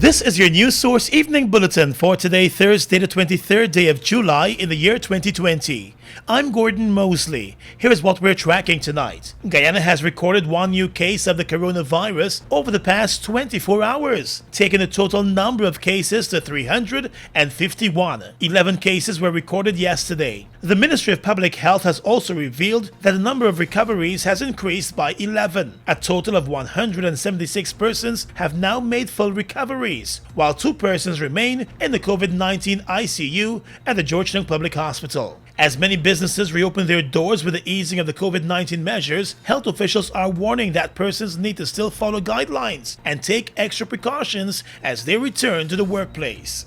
This is your News Source Evening Bulletin for today, Thursday, the 23rd day of July in the year 2020. I'm Gordon Mosley. Here is what we're tracking tonight. Guyana has recorded one new case of the coronavirus over the past 24 hours, taking the total number of cases to 351. 11 cases were recorded yesterday. The Ministry of Public Health has also revealed that the number of recoveries has increased by 11. A total of 176 persons have now made full recoveries, while 2 persons remain in the COVID-19 ICU at the Georgetown Public Hospital. As many businesses reopen their doors with the easing of the COVID-19 measures, health officials are warning that persons need to still follow guidelines and take extra precautions as they return to the workplace.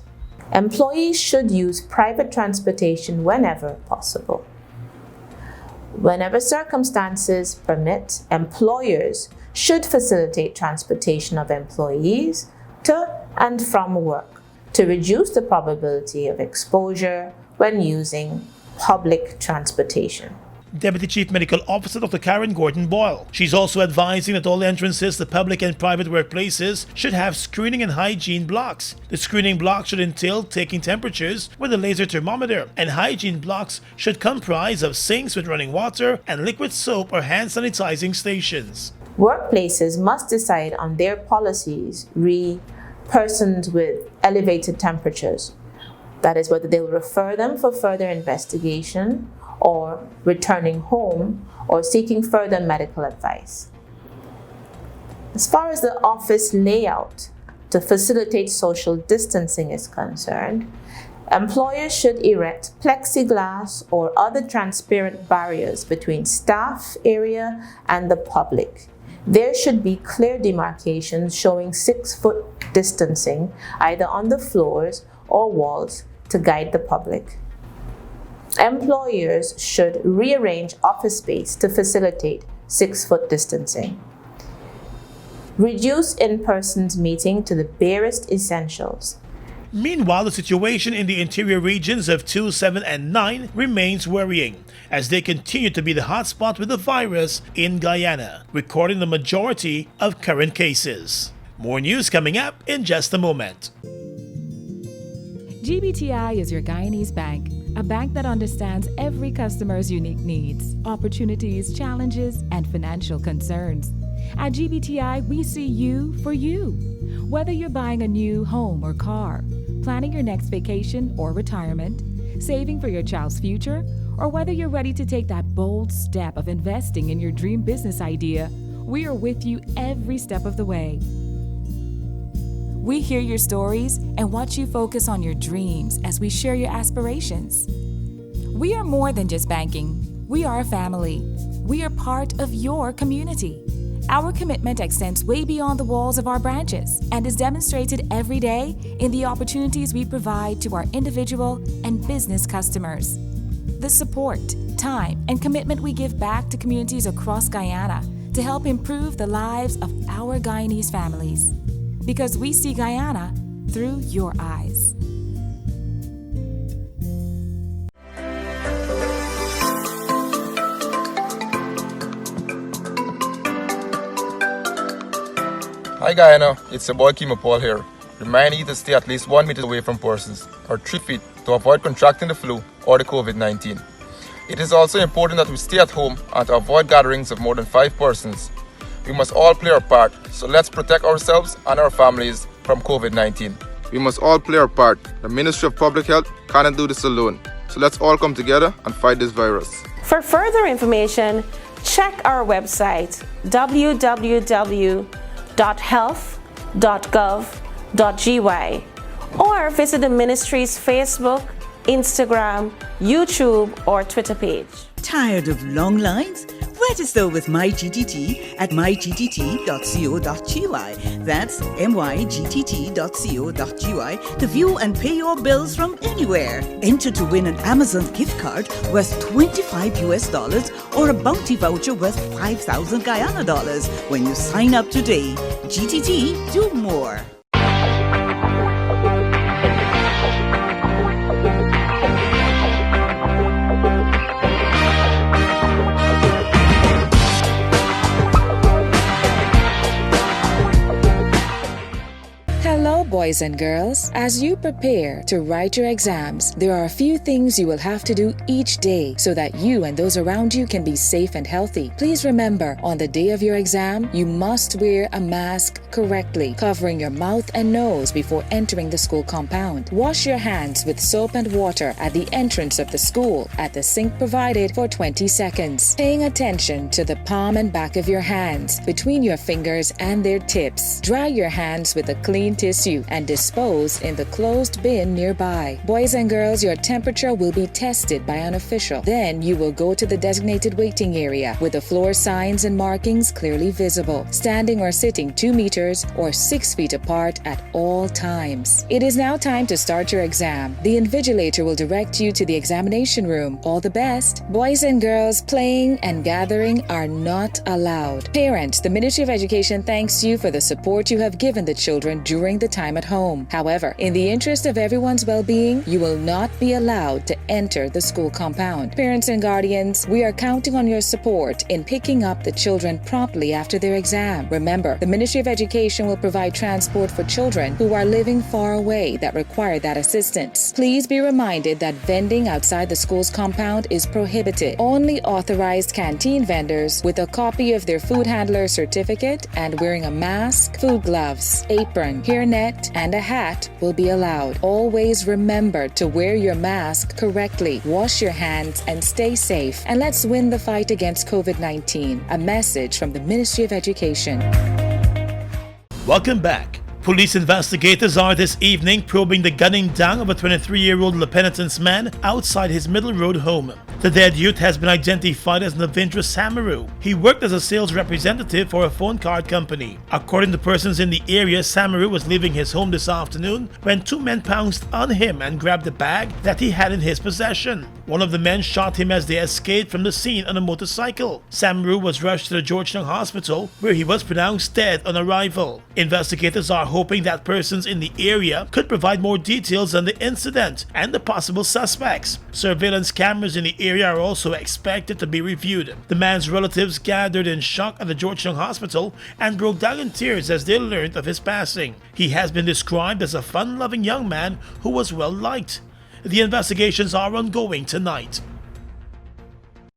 Employees should use private transportation whenever possible. Whenever circumstances permit, employers should facilitate transportation of employees to and from work to reduce the probability of exposure when using public transportation. Deputy Chief Medical Officer Dr. Karen Gordon-Boyle. She's also advising that all entrances to public and private workplaces should have screening and hygiene blocks. The screening block should entail taking temperatures with a laser thermometer, and hygiene blocks should comprise of sinks with running water and liquid soap or hand sanitizing stations. Workplaces must decide on their policies re persons with elevated temperatures. That is, whether they'll refer them for further investigation or returning home or seeking further medical advice. As far as the office layout to facilitate social distancing is concerned, employers should erect plexiglass or other transparent barriers between staff area and the public. There should be clear demarcations showing 6-foot distancing either on the floors or walls to guide the public. Employers should rearrange office space to facilitate 6-foot distancing. Reduce in-person meeting to the barest essentials. Meanwhile, the situation in the interior regions of 2, 7, and 9 remains worrying, as they continue to be the hotspot with the virus in Guyana, recording the majority of current cases. More news coming up in just a moment. GBTI is your Guyanese bank, a bank that understands every customer's unique needs, opportunities, challenges, and financial concerns. At GBTI, we see you for you. Whether you're buying a new home or car, planning your next vacation or retirement, saving for your child's future, or whether you're ready to take that bold step of investing in your dream business idea, we are with you every step of the way. We hear your stories and watch you focus on your dreams as we share your aspirations. We are more than just banking. We are a family. We are part of your community. Our commitment extends way beyond the walls of our branches and is demonstrated every day in the opportunities we provide to our individual and business customers. The support, time, and commitment we give back to communities across Guyana to help improve the lives of our Guyanese families. Because we see Guyana through your eyes. Hi Guyana, it's your boy Kimo Paul here. Remind you to stay at least 1 meter away from persons or 3 feet to avoid contracting the flu or the COVID-19. It is also important that we stay at home and to avoid gatherings of more than 5 persons. We must all play our part, so let's protect ourselves and our families from COVID-19. We must all play our part. The Ministry of Public Health cannot do this alone, so let's all come together and fight this virus. For further information, check our website www.health.gov.gy or visit the Ministry's Facebook, Instagram, YouTube, or Twitter page. Tired of long lines? Register with MyGTT at mygtt.co.gy. That's mygtt.co.gy to view and pay your bills from anywhere. Enter to win an Amazon gift card worth $25 or a bounty voucher worth 5,000 Guyana dollars when you sign up today. GTT, do more. Boys and girls, as you prepare to write your exams, there are a few things you will have to do each day so that you and those around you can be safe and healthy. Please remember, on the day of your exam, you must wear a mask correctly, covering your mouth and nose before entering the school compound. Wash your hands with soap and water at the entrance of the school at the sink provided for 20 seconds. Paying attention to the palm and back of your hands, between your fingers and their tips. Dry your hands with a clean tissue and dispose in the closed bin nearby. Boys and girls, your temperature will be tested by an official. Then you will go to the designated waiting area with the floor signs and markings clearly visible, standing or sitting 2 meters or 6 feet apart at all times. It is now time to start your exam. The invigilator will direct you to the examination room. All the best. Boys and girls, playing and gathering are not allowed. Parents, the Ministry of Education thanks you for the support you have given the children during the time at home. However, in the interest of everyone's well-being, you will not be allowed to enter the school compound. Parents and guardians, we are counting on your support in picking up the children promptly after their exam. Remember, the Ministry of Education will provide transport for children who are living far away that require that assistance. Please be reminded that vending outside the school's compound is prohibited. Only authorized canteen vendors with a copy of their food handler certificate and wearing a mask, food gloves, apron, hairnet, and a hat will be allowed. Always remember to wear your mask correctly, wash your hands, and stay safe. And let's win the fight against COVID-19. A message from the Ministry of Education. Welcome back. Police investigators are this evening probing the gunning down of a 23-year-old Le Penitence man outside his Middle Road home. The dead youth has been identified as Navindra Samaru. He worked as a sales representative for a phone card company. According to persons in the area, Samaru was leaving his home this afternoon when 2 men pounced on him and grabbed a bag that he had in his possession. One of the men shot him as they escaped from the scene on a motorcycle. Samaru was rushed to the Georgetown Hospital, where he was pronounced dead on arrival. Investigators are hoping that persons in the area could provide more details on the incident and the possible suspects. Surveillance cameras in the area are also expected to be reviewed. The man's relatives gathered in shock at the Georgetown Hospital and broke down in tears as they learned of his passing. He has been described as a fun-loving young man who was well liked. The investigations are ongoing tonight.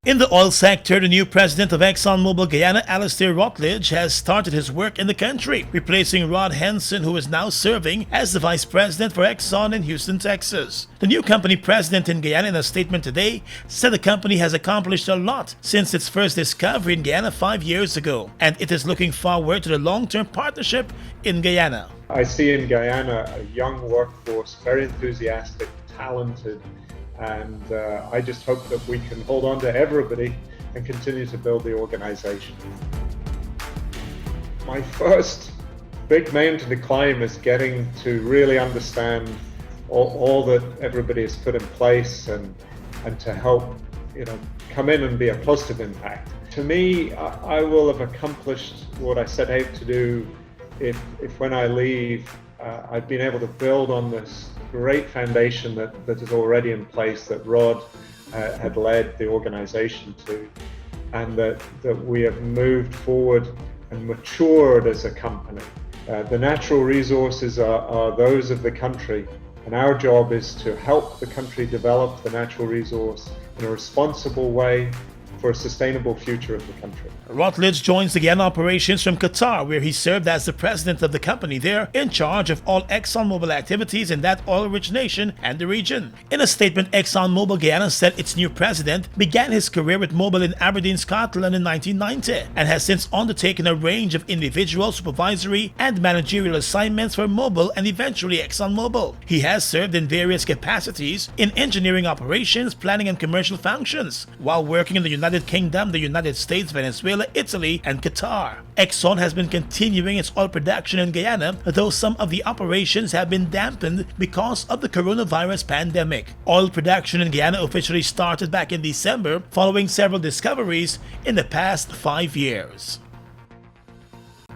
In the oil sector, the new president of ExxonMobil Guyana, Alastair Rutledge, has started his work in the country, replacing Rod Henson, who is now serving as the vice president for Exxon in Houston, Texas. The new company president in Guyana, in a statement today, said the company has accomplished a lot since its first discovery in Guyana 5 years ago, and it is looking forward to the long-term partnership in Guyana. I see in Guyana a young workforce, very enthusiastic, talented, and I just hope that we can hold on to everybody and continue to build the organization. My first big mountain to climb is getting to really understand all that everybody has put in place and to help, come in and be a positive impact. To me, I will have accomplished what I set out to do if when I leave, I've been able to build on this great foundation that is already in place, that Rod had led the organization to, and that we have moved forward and matured as a company. The natural resources are those of the country, and our job is to help the country develop the natural resource in a responsible way for a sustainable future of the country. Rutledge joins the Guyana operations from Qatar, where he served as the president of the company there, in charge of all ExxonMobil activities in that oil-rich nation and the region. In a statement, ExxonMobil Guyana said its new president began his career with Mobil in Aberdeen, Scotland in 1990, and has since undertaken a range of individual, supervisory, and managerial assignments for Mobil and eventually ExxonMobil. He has served in various capacities in engineering operations, planning, and commercial functions, while working in the United Kingdom, the United States, Venezuela, Italy, and Qatar. Exxon has been continuing its oil production in Guyana, though some of the operations have been dampened because of the coronavirus pandemic. Oil production in Guyana officially started back in December, following several discoveries in the past 5 years.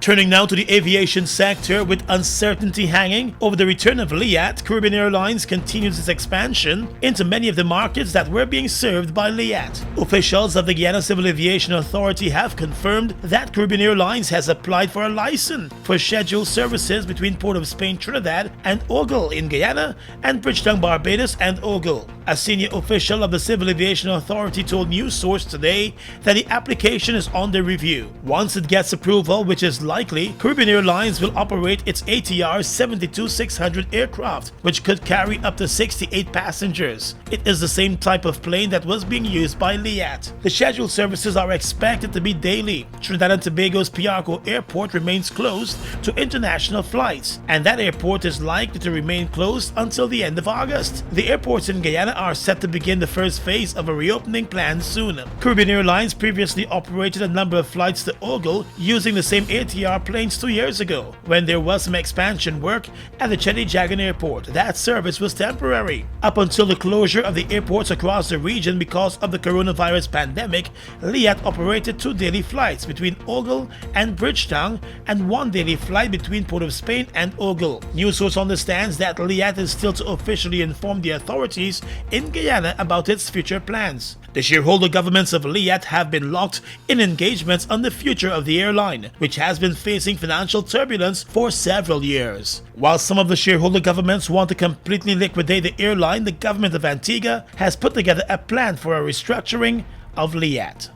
Turning now to the aviation sector, with uncertainty hanging over the return of Liat, Caribbean Airlines continues its expansion into many of the markets that were being served by Liat. Officials of the Guyana Civil Aviation Authority have confirmed that Caribbean Airlines has applied for a license for scheduled services between Port of Spain, Trinidad and Ogle in Guyana and Bridgetown, Barbados and Ogle. A senior official of the Civil Aviation Authority told News Source today that the application is under review. Once it gets approval, which is likely, Caribbean Airlines will operate its ATR 72-600 aircraft, which could carry up to 68 passengers. It is the same type of plane that was being used by Liat. The scheduled services are expected to be daily. Trinidad and Tobago's Piarco Airport remains closed to international flights, and that airport is likely to remain closed until the end of August. The airports in Guyana are set to begin the first phase of a reopening plan soon. Caribbean Airlines previously operated a number of flights to Ogle using the same ATR planes 2 years ago. When there was some expansion work at the Chetty Jagan Airport, that service was temporary. Up until the closure of the airports across the region because of the coronavirus pandemic, Liat operated 2 daily flights between Ogle and Bridgetown and 1 daily flight between Port of Spain and Ogle. News Source understands that Liat is still to officially inform the authorities in Guyana about its future plans. The shareholder governments of Liat have been locked in engagements on the future of the airline, which has been facing financial turbulence for several years. While some of the shareholder governments want to completely liquidate the airline, the government of Antigua has put together a plan for a restructuring of Liat.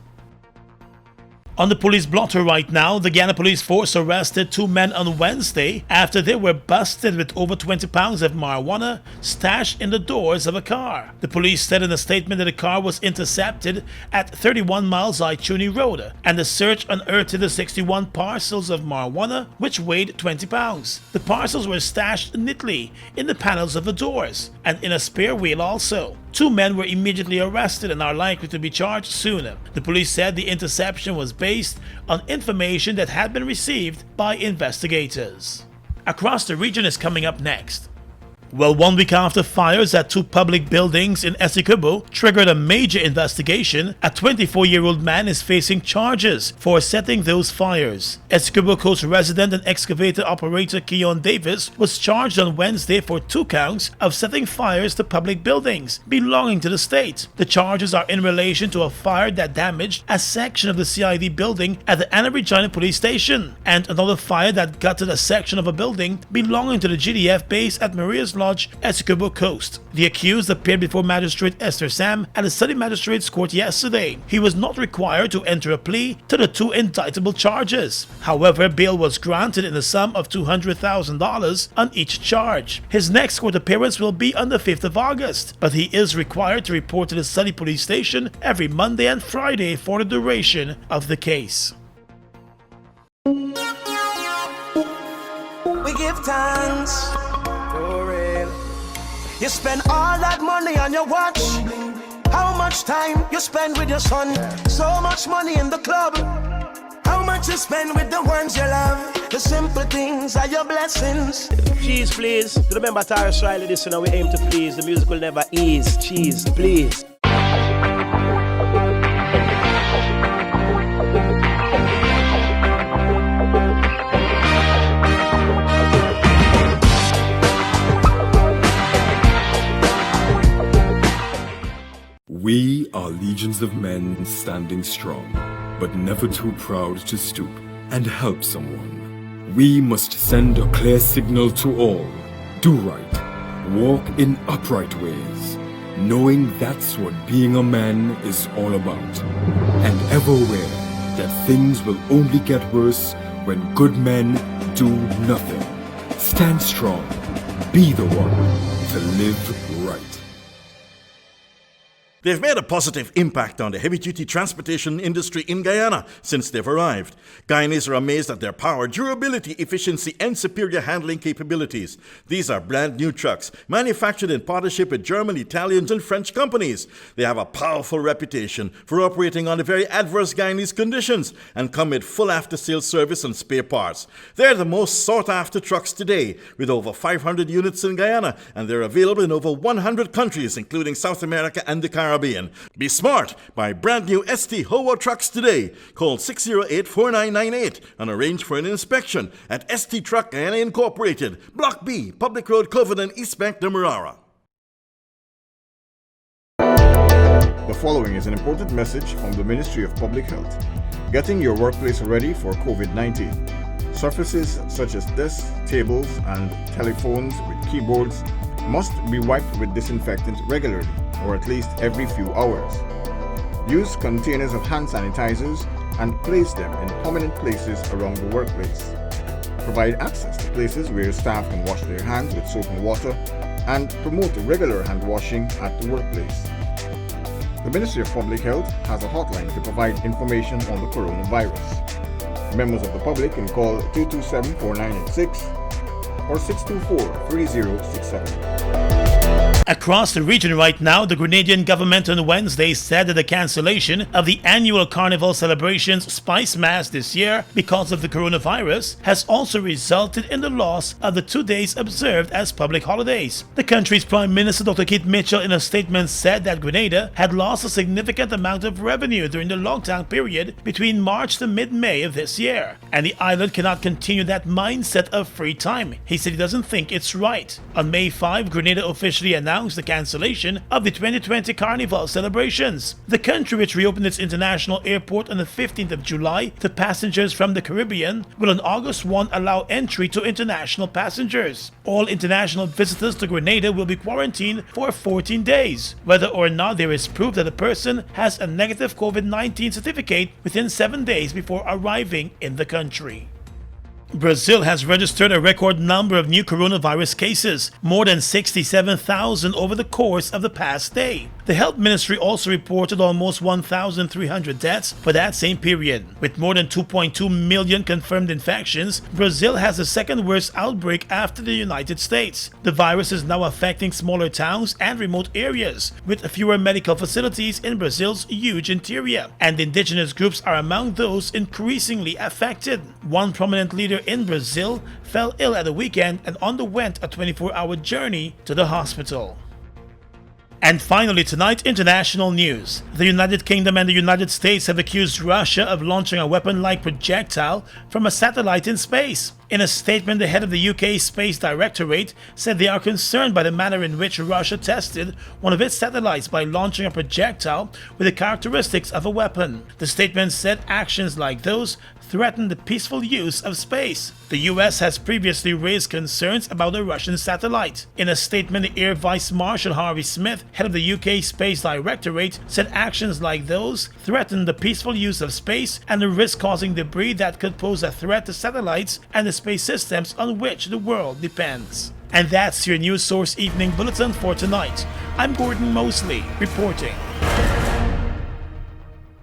On the police blotter right now, the Guyana Police Force arrested 2 men on Wednesday after they were busted with over 20 pounds of marijuana stashed in the doors of a car. The police said in a statement that the car was intercepted at 31 miles Ituni Road, and the search unearthed the 61 parcels of marijuana which weighed 20 pounds. The parcels were stashed neatly in the panels of the doors and in a spare wheel also. 2 men were immediately arrested and are likely to be charged soon. The police said the interception was based on information that had been received by investigators. Across the region is coming up next. Well, 1 week after fires at 2 public buildings in Essequibo triggered a major investigation, a 24-year-old man is facing charges for setting those fires. Essequibo Coast resident and excavator operator Keon Davis was charged on Wednesday for 2 counts of setting fires to public buildings belonging to the state. The charges are in relation to a fire that damaged a section of the CID building at the Anna Regina police station, and another fire that gutted a section of a building belonging to the GDF base at Maria's Lodge, Essequibo Coast. The accused appeared before Magistrate Esther Sam at the City Magistrates Court yesterday. He was not required to enter a plea to the 2 indictable charges. However, bail was granted in the sum of $200,000 on each charge. His next court appearance will be on the 5th of August, but he is required to report to the City Police Station every Monday and Friday for the duration of the case. We give thanks. For real. You spend all that money on your watch. How much time you spend with your son? So much money in the club. How much you spend with the ones you love? The simple things are your blessings. Cheese, please. Remember Tyrus Riley, this one we aim to please. The music will never ease. Cheese, please. We are legions of men standing strong, but never too proud to stoop and help someone. We must send a clear signal to all. Do right, walk in upright ways, knowing that's what being a man is all about. And ever aware that things will only get worse when good men do nothing. Stand strong, be the one to live right. They've made a positive impact on the heavy-duty transportation industry in Guyana since they've arrived. Guyanese are amazed at their power, durability, efficiency, and superior handling capabilities. These are brand new trucks, manufactured in partnership with German, Italian, and French companies. They have a powerful reputation for operating under very adverse Guyanese conditions and come with full after-sales service and spare parts. They're the most sought-after trucks today, with over 500 units in Guyana, and they're available in over 100 countries, including South America and the Caribbean. Caribbean. Be smart. Buy brand new ST Howa trucks today. Call 608-4998 and arrange for an inspection at ST Truck Guyana Incorporated, Block B, Public Road, Covenant, East Bank, Demerara. The following is an important message from the Ministry of Public Health. Getting your workplace ready for COVID-19. Surfaces such as desks, tables, and telephones with keyboards must be wiped with disinfectant regularly, or at least every few hours. Use containers of hand sanitizers and place them in prominent places around the workplace. Provide access to places where staff can wash their hands with soap and water, and promote regular hand washing at the workplace. The Ministry of Public Health has a hotline to provide information on the coronavirus. Members of the public can call 227-4986 or 624-3067. Across the region right now, the Grenadian government on Wednesday said that the cancellation of the annual Carnival celebrations Spice Mass this year because of the coronavirus has also resulted in the loss of the 2 days observed as public holidays. The country's Prime Minister Dr. Keith Mitchell in a statement said that Grenada had lost a significant amount of revenue during the lockdown period between March to mid-May of this year, and the island cannot continue that mindset of free time. He said he doesn't think it's right. On May 5, Grenada officially announced the cancellation of the 2020 Carnival celebrations. The country, which reopened its international airport on the 15th of July to passengers from the Caribbean, will on August 1 allow entry to international passengers. All international visitors to Grenada will be quarantined for 14 days, whether or not there is proof that a person has a negative COVID-19 certificate within 7 days before arriving in the country. Brazil has registered a record number of new coronavirus cases, more than 67,000 over the course of the past day. The health ministry also reported almost 1,300 deaths for that same period. With more than 2.2 million confirmed infections, Brazil has the second worst outbreak after the United States. The virus is now affecting smaller towns and remote areas, with fewer medical facilities in Brazil's huge interior, and indigenous groups are among those increasingly affected. One prominent leader in Brazil fell ill at the weekend and underwent a 24-hour journey to the hospital. And finally tonight, international news. The United Kingdom and the United States have accused Russia of launching a weapon-like projectile from a satellite in space. In a statement, the head of the UK Space Directorate said they are concerned by the manner in which Russia tested one of its satellites by launching a projectile with the characteristics of a weapon. The statement said actions like those threaten the peaceful use of space. The US has previously raised concerns about the Russian satellite. In a statement, the Air Vice Marshal Harvey Smith, head of the UK Space Directorate, said actions like those threaten the peaceful use of space and risk causing debris that could pose a threat to satellites and the space systems on which the world depends. And that's your News Source Evening Bulletin for tonight. I'm Gordon Mosley, reporting.